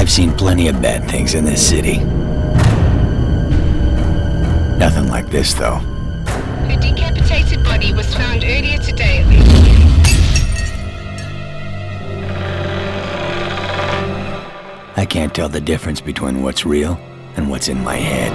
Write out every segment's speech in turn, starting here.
I've seen plenty of bad things in this city. Nothing like this, though. A decapitated body was found earlier today at least. I can't tell the difference between what's real and what's in my head.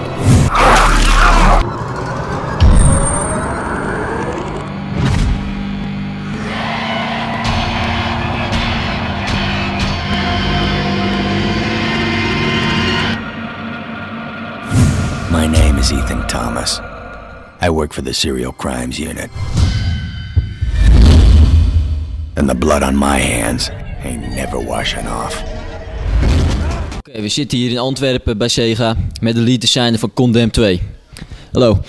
My name is Ethan Thomas. I work for the Serial Crimes Unit. And the blood on my hands ain't never washing off. Oké, we zitten hier in Antwerpen bij Sega met de lead designer van Condemned 2. Hello.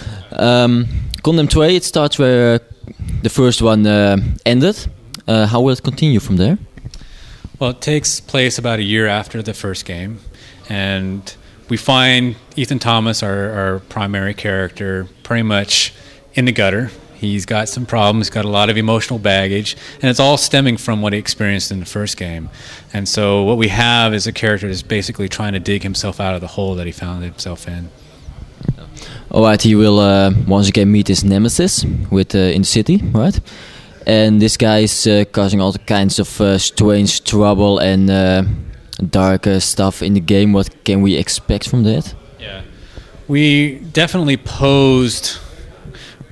Condemned 2, it starts where the first one ended. How will it continue from there? Well, it takes place about a year after the first game, and we find Ethan Thomas, our primary character, pretty much in the gutter. He's got some problems, got a lot of emotional baggage, and it's all stemming from what he experienced in the first game. And so what we have is a character that's basically trying to dig himself out of the hole that he found himself in. Alright, he will once again meet his nemesis with in the city, right? And this guy is causing all kinds of strange trouble and dark stuff in the game. What can we expect from that? Yeah, we definitely posed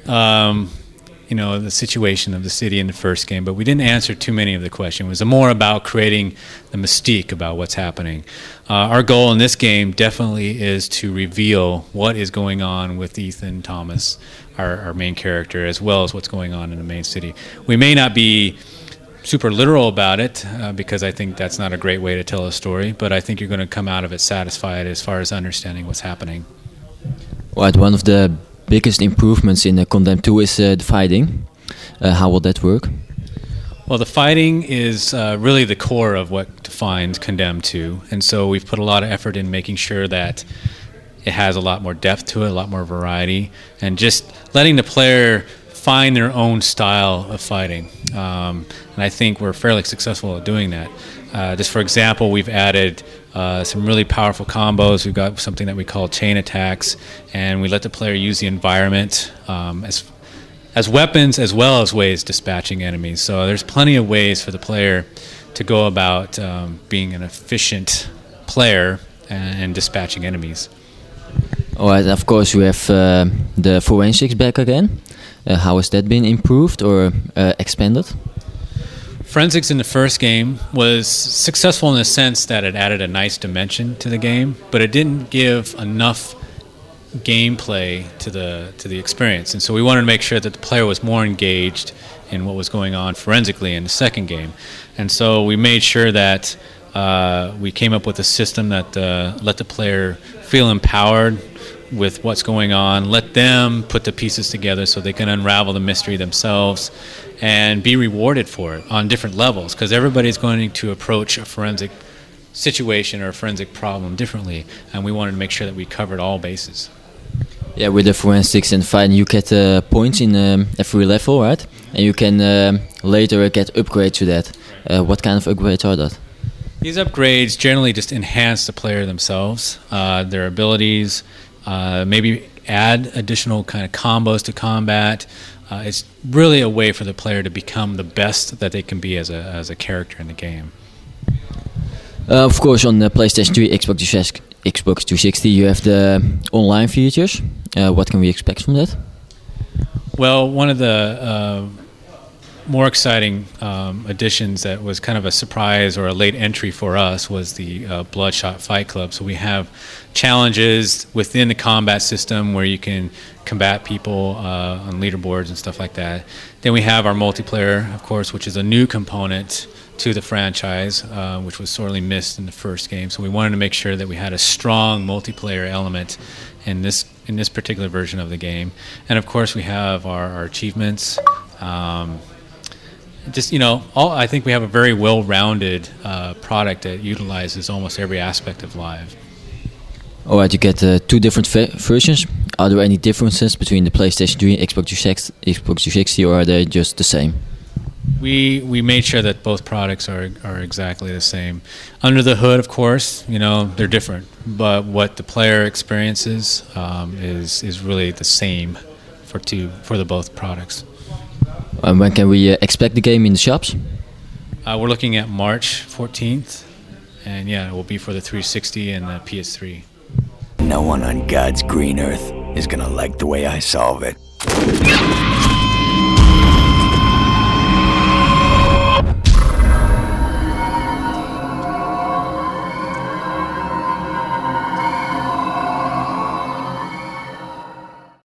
the situation of the city in the first game, but we didn't answer too many of the questions. It was more about creating the mystique about what's happening. Our goal in this game definitely is to reveal what is going on with Ethan Thomas, our main character, as well as what's going on in the main city. We may not be super literal about it because I think that's not a great way to tell a story, but I think you're going to come out of it satisfied as far as understanding what's happening. Right, one of the biggest improvements in Condemned 2 is the fighting. How will that work? Well, the fighting is really the core of what defines Condemned 2, and so we've put a lot of effort in making sure that it has a lot more depth to it, a lot more variety, and just letting the player find their own style of fighting. And I think we're fairly successful at doing that. Just for example, we've added some really powerful combos. We've got something that we call chain attacks, and we let the player use the environment as weapons as well as ways dispatching enemies. So there's plenty of ways for the player to go about being an efficient player and dispatching enemies. Alright, of course we have the forensics back again. How has that been improved or expanded? Forensics in the first game was successful in the sense that it added a nice dimension to the game, but it didn't give enough gameplay to the experience. And so we wanted to make sure that the player was more engaged in what was going on forensically in the second game. And so we made sure that we came up with a system that let the player feel empowered with what's going on, let them put the pieces together so they can unravel the mystery themselves and be rewarded for it on different levels, because everybody's going to approach a forensic situation or a forensic problem differently, and we wanted to make sure that we covered all bases. Yeah, with the forensics and fighting you get points in every level, right? And you can later get upgrades to that. What kind of upgrades are that? These upgrades generally just enhance the player themselves, their abilities, maybe add additional kind of combos to combat. It's really a way for the player to become the best that they can be as a character in the game. Of course, on the PlayStation 3, Xbox 360, you have the online features. What can we expect from that? Well, one of the more exciting additions that was kind of a surprise or a late entry for us was the Bloodshot Fight Club. So we have challenges within the combat system where you can combat people on leaderboards and stuff like that. Then we have our multiplayer, of course, which is a new component to the franchise, which was sorely missed in the first game. So we wanted to make sure that we had a strong multiplayer element in this particular version of the game. And of course, we have our achievements. I think we have a very well-rounded product that utilizes almost every aspect of live. Alright, you get two different versions. Are there any differences between the PlayStation 3 and Xbox 360, or are they just the same? We made sure that both products are exactly the same. Under the hood, of course, they're different, but what the player experiences is really the same for the both products. And when can we expect the game in the shops? We're looking at March 14th, and it will be for the 360 and the PS3. No one on God's green earth is gonna like the way I solve it.